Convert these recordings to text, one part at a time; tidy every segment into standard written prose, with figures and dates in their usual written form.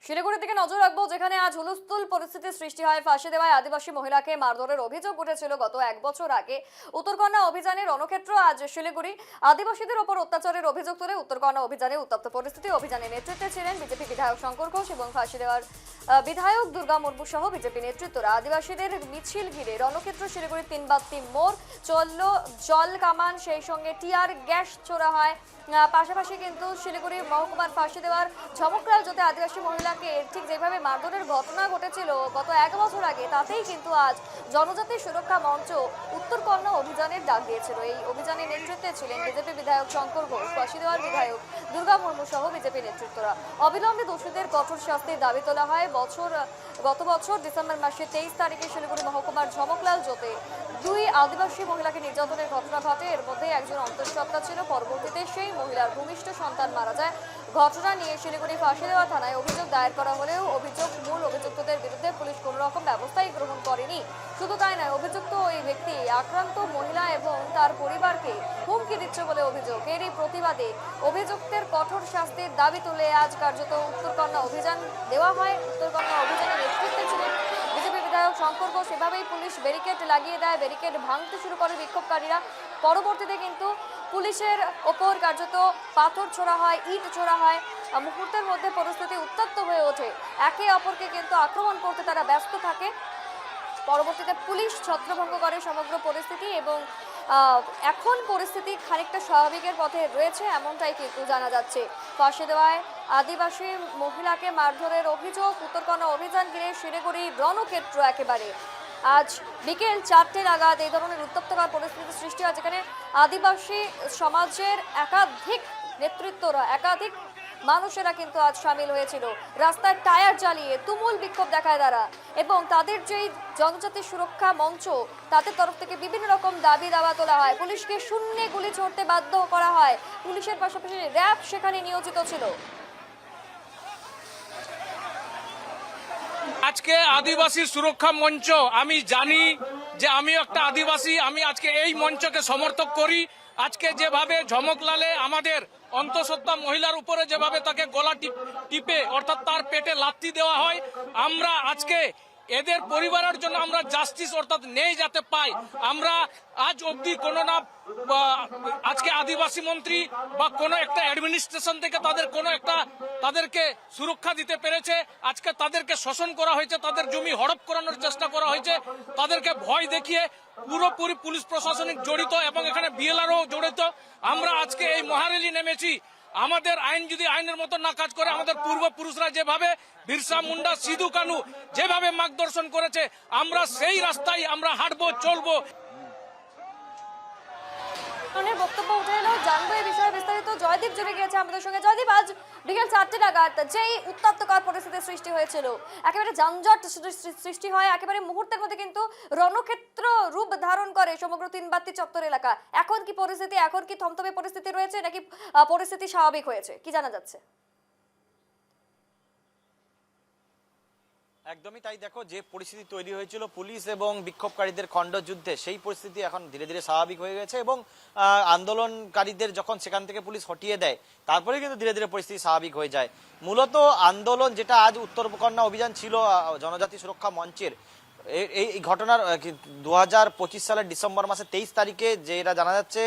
শিলিগুড়ির দিকে নজর রাখবো, যেখানে আজ হুলস্থুল পরিস্থিতির সৃষ্টি হয়। ফাঁসি দেওয়ায় আদিবাসী মহিলাকে মারধরের অভিযোগ উঠেছিল গত 1 বছর আগে। উত্তরকন্যা অভিযানের রণক্ষেত্র আজ শিলিগুড়ি। আদিবাসীদের ওপর অত্যাচারের অভিযোগ তুলে উত্তরকন্যা অভিযানে উত্তপ্ত পরিস্থিতি। অভিযানে নেতৃত্বে ছিলেন বিজেপি বিধায়ক শঙ্কর ঘোষ এবং ফাঁসি দেওয়ার বিধায়ক দুর্গা মুর্মু সহ বিজেপি নেতৃত্বরা। আদিবাসীদের মিছিল ঘিরে রণক্ষেত্র শিলিগুড়ির 3 মোড় চলল জল কামান, সেই সঙ্গে টিয়ার গ্যাস ছোড়া হয়। পাশাপাশি কিন্তু শিলিগুড়ি মহকুমার ফাঁসি দেওয়ার ঝমকরাল জোতে আদিবাসী মহিলাকে ঠিক যেভাবে মারধরের ঘটনা ঘটেছিল গত 1 বছর আগে, তাতেই কিন্তু আজ জনজাতি সুরক্ষা মঞ্চ উত্তরকন্যা অভিযানের ডাক দিয়েছিল। এই অভিযানের নেতৃত্বে ছিলেন বিজেপি বিধায়ক শঙ্কর ঘোষ, ফাঁসি দেওয়ার বিধায়ক দুর্গা মুর্মু সহ বিজেপি নেতৃত্বরা। অবিলম্বে দোষীদের কঠোর শাস্তির দাবি তোলা হয়। গত বছর ডিসেম্বর মাসের 23 তারিখে শিলিগুড়ি মহকুমার ঝমকলাল জোতে 2 আদিবাসী মহিলাকে নির্যাতনের ঘটনা ঘটে। এর মধ্যে একজন অন্তঃসত্ত্বা ছিল। পরবর্তীতে সেই মহিলার ভূমিষ্ঠ সন্তান মারা যায়। ঘটনা নিয়ে শিলিগুড়ি ফাঁসি দেওয়া থানায় অভিযোগ দায়ের করা হলেও মূল অভিযুক্তদের বিরুদ্ধে পুলিশ কোনো রকম ব্যবস্থাই গ্রহণ করেনি। শুধু তাই নয়, অভিযুক্ত ওই ব্যক্তি আক্রান্ত মহিলা এবং তার পরিবারকে হুমকি দিচ্ছে বলে অভিযোগ। এরই প্রতিবাদে অভিযুক্তের কঠোর শাস্তির দাবি তুলে আজ কার্যত উত্তরকন্যা অভিযান দেওয়া হয়। উত্তরকন্যা অভিযানের নেতৃত্বে ছিলেন বিজেপি বিধায়ক শঙ্কর ঘোষ। এভাবেই পুলিশ ব্যারিকেড লাগিয়ে দেয়, ব্যারিকেড ভাঙতে শুরু করে বিক্ষোভকারীরা। পরবর্তীতে কিন্তু পুলিশের ওপর কার্যত পাথর ছোড়া হয়, ইট ছোড়া হয়। মুহূর্তের মধ্যে পরিস্থিতি উত্তপ্ত হয়ে ওঠে। একে অপরকে কিন্তু আক্রমণ করতে তারা ব্যস্ত থাকে। পরবর্তীতে পুলিশ ছত্রভঙ্গ করে সমগ্র পরিস্থিতি এবং এখন পরিস্থিতি খানিকটা স্বাভাবিকের পথে রয়েছে, এমনটাই কিন্তু জানা যাচ্ছে। ফাঁসি দেওয়ায় আদিবাসী মহিলাকে মারধরের অভিযোগ, উত্তরকন্যা অভিযান ঘিরে শিলিগুড়ি রণক্ষেত্র একেবারে। আজ বিকেল 4টে নাগাদ এই ধরনের উত্তপ্তকর পরিস্থিতির সৃষ্টি হয়, যেখানে আদিবাসী সমাজের একাধিক নেতৃত্বরা, একাধিক মানুষেরা কিন্তু আজ সামিল হয়েছিল। রাস্তায় টায়ার জ্বালিয়ে তুমুল বিক্ষোভ দেখায় তারা, এবং তাদের যেই জনজাতি সুরক্ষা মঞ্চ, তাদের তরফ থেকে বিভিন্ন রকম দাবি দাওয়া তোলা হয়। পুলিশকে শূন্যে গুলি ছড়তে বাধ্য করা হয়। পুলিশের পাশাপাশি র্যাব সেখানে নিয়োজিত ছিল। আজকে আদিবাসী সুরক্ষা মঞ্চ, আমি জানি যে আমি একটা আদিবাসী, আমি আজকে এই মঞ্চকে সমর্থন করি। আজকে যেভাবে ঝমকলালে আমাদের অন্তঃসত্ত্বা মহিলার উপরে যেভাবে তাকে গলা টিপে অর্থাৎ তার পেটে লাথি দেওয়া হয়, আমরা আজকে এদের পরিবারের জন্য আমরা জাস্টিস অর্থাৎ ন্যায় যাতে পাই। আমরা আজ অবধি কোনো না আজকে আদিবাসী মন্ত্রী বা কোনো একটা অ্যাডমিনিস্ট্রেশন থেকে তাদেরকে সুরক্ষা দিতে পেরেছে। আজকে তাদেরকে শোষণ করা হয়েছে, তাদের জমি হড়প করানোর চেষ্টা করা হয়েছে, তাদেরকে ভয় দেখিয়ে পুরোপুরি পুলিশ প্রশাসনিক জড়িত এবং এখানে বিএলআরও জড়িত। আমরা আজকে এই মহারেলি নেমেছি। আমাদের আইন যদি আইনের মতো না কাজ করে, আমাদের পূর্বপুরুষরা যেভাবে বিরসা মুন্ডা, সিধু কানু যেভাবে মার্গদর্শন করেছে, আমরা সেই রাস্তায় আমরা হাঁটবো, চলবো। বক্তব্য উঠে এলো, জানবো এই বিষয়ে বিস্তারিত। জয়দীপ জুড়ে গিয়েছে আমাদের সঙ্গে। জয়দীপ, আজ বিকেল 4টে নাগাদ যেই উত্তপ্তকর পরিস্থিতির সৃষ্টি হয়েছিল, একেবারে যানজট সৃষ্টি হয়, একেবারে মুহূর্তের মধ্যে কিন্তু রণক্ষেত্র রূপ ধারণ করে সমগ্র তিনবাত্তি চত্বর এলাকা। এখন কি পরিস্থিতি, এখন কি থমথমে পরিস্থিতি রয়েছে নাকি পরিস্থিতি স্বাভাবিক হয়েছে, কি জানা যাচ্ছে? একদমই তাই। দেখো, যে পরিস্থিতি তৈরি হয়েছিল পুলিশ এবং বিক্ষোভকারীদের খণ্ডযুদ্ধে, সেই পরিস্থিতি এখন ধীরে ধীরে স্বাভাবিক হয়ে গেছে এবং আন্দোলনকারীদের যখন সেখান থেকে পুলিশ হটিয়ে দেয়, তারপরে কিন্তু ধীরে ধীরে পরিস্থিতি স্বাভাবিক হয়ে যায়। মূলত আন্দোলন যেটা আজ উত্তরকন্যা অভিযান ছিল জনজাতি সুরক্ষা মঞ্চের, এই ঘটনার 2025 সালের ডিসেম্বর মাসের 23 তারিখে যেটা জানা যাচ্ছে,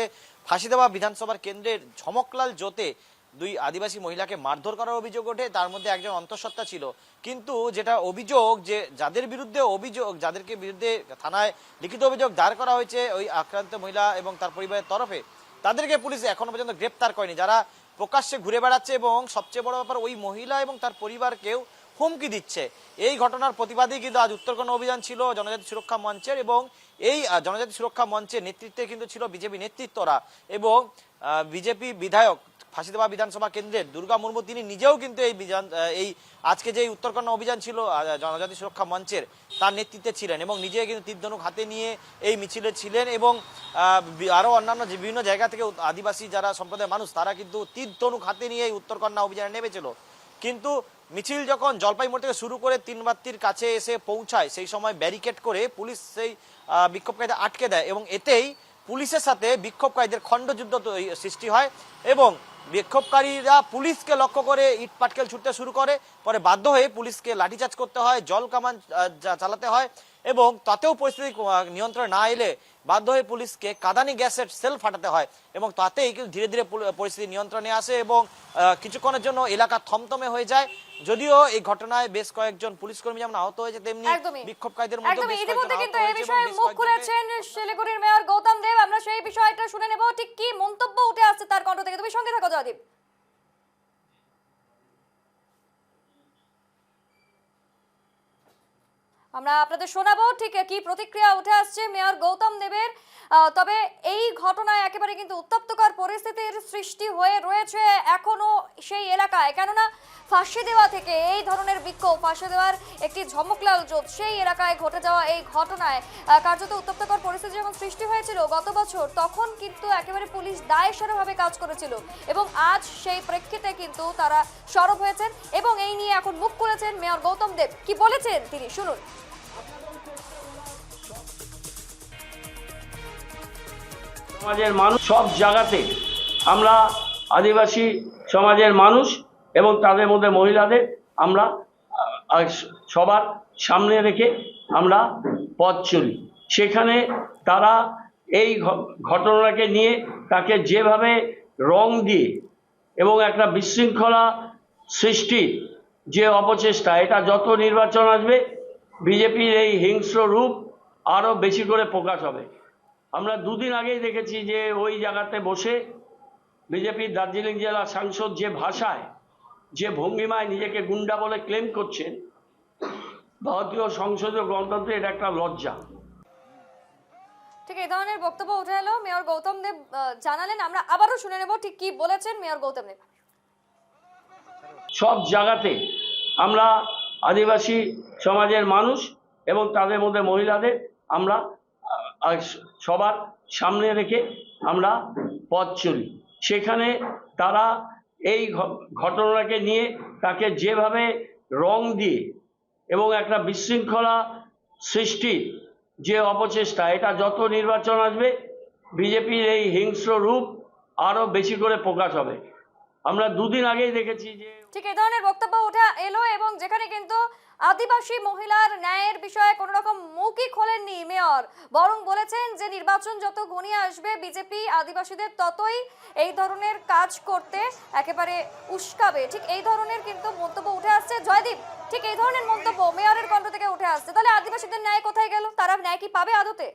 ফাঁসি দেওয়া বিধানসভার কেন্দ্রের ঝমকলাল জোতে 2 আদিবাসী মহিলাকে মারধর করার অভিযোগ ওঠে। তার মধ্যে একজন অন্তঃসত্ত্বা ছিল। কিন্তু যেটা অভিযোগ, যে যাদেরকে বিরুদ্ধে থানায় লিখিত অভিযোগ দায়ের করা হয়েছে ওই আক্রান্ত মহিলা এবং তার পরিবারের তরফে, তাদেরকে পুলিশ এখনো পর্যন্ত গ্রেপ্তার করেনি, যারা প্রকাশ্যে ঘুরে বেড়াচ্ছে এবং সবচেয়ে বড় ব্যাপার ওই মহিলা এবং তার পরিবারকেও হুমকি দিচ্ছে। এই ঘটনার প্রতিবাদেই কিন্তু আজ উত্তরকন্যা অভিযান ছিল জনজাতি সুরক্ষা মঞ্চের, এবং এই জনজাতি সুরক্ষা মঞ্চের নেতৃত্বে কিন্তু ছিল বিজেপি নেতৃত্বরা এবং বিজেপি বিধায়ক ফাঁসি দেওয়া বিধানসভা কেন্দ্রের দুর্গা মুর্মু, তিনি নিজেও কিন্তু এই আজকে যে উত্তরকন্যা অভিযান ছিল জনজাতি সুরক্ষা মঞ্চের, তার নেতৃত্বে ছিলেন এবং নিজে কিন্তু তীর ধনুক হাতে নিয়ে এই মিছিলে ছিলেন। এবং আরো অন্যান্য বিভিন্ন জায়গা থেকে আদিবাসী যারা সম্প্রদায়ের মানুষ, তারা কিন্তু তীর ধনুক হাতে নিয়ে এই উত্তরকন্যা অভিযানে নেমেছিল। কিন্তু মিছিল যখন জলপাইগুড়ি থেকে শুরু করে তিনবাত্তির কাছে এসে পৌঁছায়, সেই সময় ব্যারিকেড করে পুলিশ সেই বিক্ষোভকারীদের আটকে দেয় এবং এতেই পুলিশের সাথে বিক্ষোভকারীদের খণ্ডযুদ্ধ সৃষ্টি হয় এবং বিক্ষোভকারীরা পুলিশকে লক্ষ্য করে ইট পাটকেল ছুটতে শুরু করে, পরে বাধ্য হয়ে পুলিশকে লাঠিচার্জ করতে হয়, জল কামান চালাতে হয় এবং তাতেও পরিস্থিতি নিয়ন্ত্রণে না এলে বাধ্য হয়ে পুলিশকে কাঁদানি গ্যাসের সেল ফাটাতে হয় এবং তাতেই কিন্তু ধীরে ধীরে পরিস্থিতি নিয়ন্ত্রণে আসে এবং কিছুক্ষণের জন্য এলাকা থমথমে হয়ে যায়। যদিও এই ঘটনায় বেশ কয়েকজন পুলিশ কর্মী যেমন আহত হয়েছে, তেমনি বিক্ষোভকারীদের মধ্যে একদমই বেশ ইতিমধ্যে কয়েকজন কিন্তু আহত এই হয়েছে বিষয়ে এবং বেশ মুখ কয়েকজনকে খুলেছেন শিলিগুড়ির মেয়র গৌতম দেব। আমরা সেই বিষয়টা শুনে নেব, ঠিক কি মন্তব্য উঠে আসছে তার কণ্ঠ থেকে। তুমি সঙ্গে থাকো জয়দীপ। আমরা আপনাদের শোনাবো ঠিক কি প্রতিক্রিয়া উঠে আসছে মেয়র গৌতম দেবের। তবে এই ঘটনায় একেবারে কিন্তু উত্তপ্তকর পরিস্থিতির সৃষ্টি হয়ে রয়েছে এখনো সেই এলাকায়, কেননা ফাঁসি দেওয়া থেকে এই ধরনের বিক্ষোভ, ফাঁসি দেওয়ার একটি ঝমকলাল জোট, সেই এলাকায় ঘটে যাওয়া এই ঘটনায় কার্যত উত্তপ্তকর পরিস্থিতি যখন সৃষ্টি হয়েছিল গত বছর, তখন কিন্তু একেবারে পুলিশ দায়সারাভাবে কাজ করেছিল এবং আজ সেই প্রেক্ষিতে কিন্তু তারা সরব হয়েছেন এবং এই নিয়ে এখন মুখ খুলেছেন মেয়র গৌতম দেব। কি বলেছেন তিনি, শুনুন। সমাজের মানুষ সব জায়গাতে আমরা আদিবাসী সমাজের মানুষ এবং তাদের মধ্যে মহিলাদের আমরা সবার সামনে রেখে আমরা পথ চলি। সেখানে তারা এই ঘটনাকে নিয়ে তাকে যেভাবে রং দিয়ে এবং একটা বিশৃঙ্খলা সৃষ্টির যে অপচেষ্টা, এটা যত নির্বাচন আসবে বিজেপির এই হিংস্র রূপ আরও বেশি করে প্রকাশ হবে। আমরা দুদিন আগেই দেখেছি যে ওই জায়গাতে বসে বিজেপির দার্জিলিং জেলা সাংসদ যে ভাষায়, যে ভঙ্গিমায় নিজেকে গুন্ডা বলে ক্লেম করছেন, ভারতীয় সংসদীয় গণতন্ত্রে এটা একটা লজ্জা। ঠিক এই ধরনের বক্তব্য উঠে এলো, মেয়র গৌতম দেব জানালেন। আমরা আবারও শুনে নেব ঠিক কি বলেছেন মেয়র গৌতম দেব। সব জায়গাতে আমরা আদিবাসী সমাজের মানুষ এবং তাদের মধ্যে মহিলাদের আমরা সবার সামনে রেখে আমরা পথ চলি। সেখানে তারা এই ঘটনাকে নিয়ে তাকে যেভাবে রং দিয়ে এবং একটা বিশৃঙ্খলা সৃষ্টির যে অপচেষ্টা, এটা যত নির্বাচন আসবে বিজেপির এই হিংস্র রূপ আরও বেশি করে প্রকাশ হবে। আমরা দুদিন আগেই দেখেছি যে ঠিক এই ধরনের বক্তব্য উঠে এলো এবং যেখানে কিন্তু আদিবাসী মহিলার ন্যায়ের বিষয়ে কোনো রকম মুখই খোলেননি মেয়র, বরং বলেছেন যে নির্বাচন যত ঘনিয়ে আসবে বিজেপি আদিবাসীদের ততই এই ধরনের কাজ করতে একেবারে উস্কাবে। ঠিক এই ধরনের কিন্তু মন্তব্য উঠে আসছে। জয়দীপ, ঠিক এই ধরনের মন্তব্য মেয়রের কণ্ঠ থেকে উঠে আসছে, তাহলে আদিবাসীদের ন্যায় কোথায় গেল? তারা ন্যায় কি পাবে আদতে?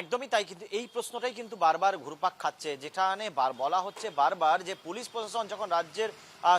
একদমই তাই, কিন্তু এই প্রশ্নটাই কিন্তু বারবার ঘুরপাক খাচ্ছে, যেখানে বলা হচ্ছে বারবার যে পুলিশ প্রশাসন যখন রাজ্যের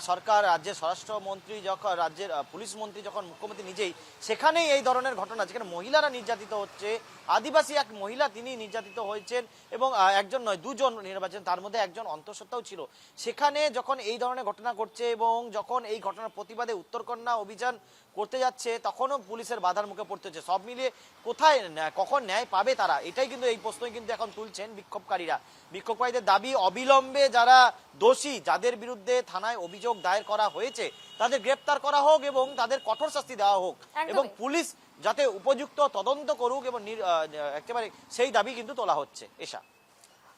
সরকার, রাজ্যের স্বরাষ্ট্রমন্ত্রী যখন, রাজ্যের পুলিশ মন্ত্রী যখন, মুখ্যমন্ত্রী নিজেই, সেখানেই এই ধরনের ঘটনা, যেখানে মহিলারা নির্যাতিত হচ্ছে, আদিবাসী এক মহিলা তিনি নির্যাতিত হয়েছেন এবং একজন নয় দুজন নির্বাচন, তার মধ্যে একজন অন্তঃসত্ত্বাও ছিল, সেখানে যখন এই ধরনের ঘটনা ঘটছে এবং যখন এই ঘটনার প্রতিবাদে উত্তরকন্যা অভিযান করতে যাচ্ছে তখনও পুলিশের বাধার মুখে পড়তে হচ্ছে। সব মিলিয়ে কোথায় কখন ন্যায় পাবে তারা, এটাই কিন্তু এই প্রশ্নই কিন্তু এখন তুলছেন বিক্ষোভকারীরা। বিক্ষোভকারীদের দাবি অবিলম্বে যারা দোষী, যাদের বিরুদ্ধে থানায় অভিযোগ দায়ের করা হয়েছে তাদের গ্রেপ্তার করা হোক এবং তাদের কঠোর শাস্তি দেওয়া হোক এবং পুলিশ যাতে উপযুক্ত তদন্ত করুক এবং একেবারে সেই দাবি কিন্তু তোলা হচ্ছে। এসা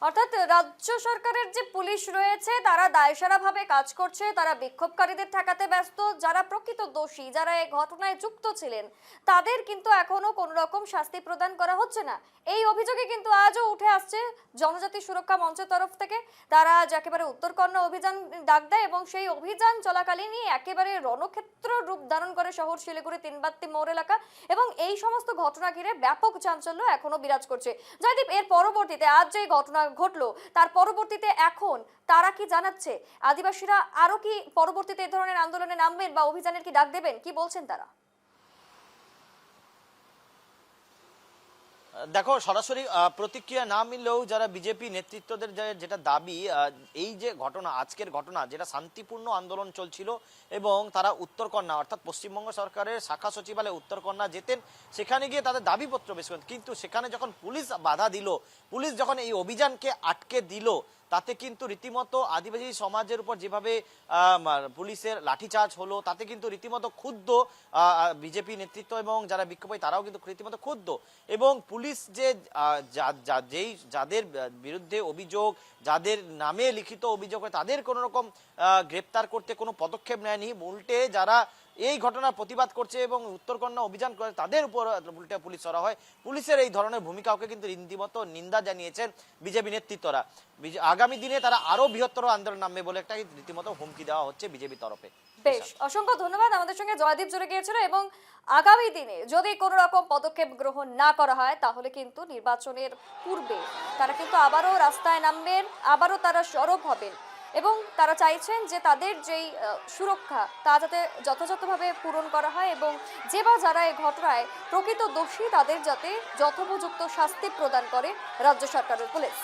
অর্থাৎ রাজ্য সরকারের যে পুলিশ রয়েছে তারা দায়সারাভাবে কাজ করছে, তারা বিক্ষোভকারীদের ঠেকাতে ব্যস্ত, যারা প্রকৃত দোষী, যারা এই ঘটনায় যুক্ত ছিলেন তাদের কিন্তু এখনো কোনো রকম শাস্তি প্রদান করা হচ্ছে না। এই অভিযোগে কিন্তু আজও উঠে আসছে জনজাতি সুরক্ষা মঞ্চের তরফ থেকে। তারা আজ একেবারে উত্তরকন্যা অভিযান ডাক দেয় এবং সেই অভিযান চলাকালীনই একেবারে রণক্ষেত্র রূপ ধারণ করে শহর শিলিগুড়ি তিনবাত্তি মোড় এলাকা এবং এই সমস্ত ঘটনা ঘিরে ব্যাপক চাঞ্চল্য এখনো বিরাজ করছে। জয়দীপ, এর পরবর্তীতে আজ যে ঘটনা ঘটলো তার পরবর্তীতে এখন তারা কি জানাচ্ছে? আদিবাসীরা আরো কি পরবর্তীতে এই ধরনের আন্দোলনে নামবেন বা অভিযানের কি ডাক দেবেন? কি বলছেন তারা? দেখো, সরাসরি প্রতিক্রিয়া না মিললেও যারা বিজেপি নেতৃত্বদের যেটা দাবি, এই যে ঘটনা, আজকের ঘটনা যেটা শান্তিপূর্ণ আন্দোলন চলছিল এবং তারা উত্তরকন্যা অর্থাৎ পশ্চিমবঙ্গ সরকারের শাখা সচিবালয় উত্তরকন্যা যেতেন, সেখানে গিয়ে তাদের দাবিপত্র পেশ করেন, কিন্তু সেখানে যখন পুলিশ বাধা দিল, পুলিশ যখন এই অভিযানকে আটকে দিল, তাতে কিন্তু রীতিমতো আদিবাসী সমাজের উপর যেভাবে পুলিশের লাঠিচার্জ হলো, তাতে কিন্তু রীতিমতো ক্ষুব্ধ বিজেপি নেতৃত্ব এবং যারা বিক্ষোভী তারাও কিন্তু রীতিমতো ক্ষুব্ধ। এবং পুলিশ যে যাদের বিরুদ্ধে অভিযোগ, যাদের নামে লিখিত অভিযোগ হয়, তাদের কোনো রকম গ্রেপ্তার করতে কোনো পদক্ষেপ নেয়নি। উল্টে যারা এই ঘটনার প্রতিবাদ করছে এবং উত্তরকন্যা অভিযান করে তাদের উপর উল্টে পুলিশ সরা হয়। পুলিশের এই ধরনের ভূমিকাকে কিন্তু রীতিমতো নিন্দা জানিয়েছেন বিজেপি নেতৃত্বরা। আগামী দিনে তারা আরো বৃহত্তর আন্দোলন নামবে বলে একটা রীতিমতো হুমকি দেওয়া হচ্ছে বিজেপির তরফে। বেশ, অসংখ্য ধন্যবাদ। আমাদের সঙ্গে জয়দীপ জুড়ে গিয়েছিল এবং আগামী দিনে যদি কোনো রকম পদক্ষেপ গ্রহণ না করা হয় তাহলে কিন্তু নির্বাচনের পূর্বে তারা কিন্তু আবারও রাস্তায় নামবেন, আবারও তারা সরব হবেন এবং তারা চাইছেন যে তাদের যেই সুরক্ষা তা যাতে যথাযথভাবে পূরণ করা হয় এবং যে বা যারা এই ঘটনায় প্রকৃত দোষী তাদের যাতে যথোপযুক্ত শাস্তি প্রদান করে রাজ্য সরকারের পুলিশ।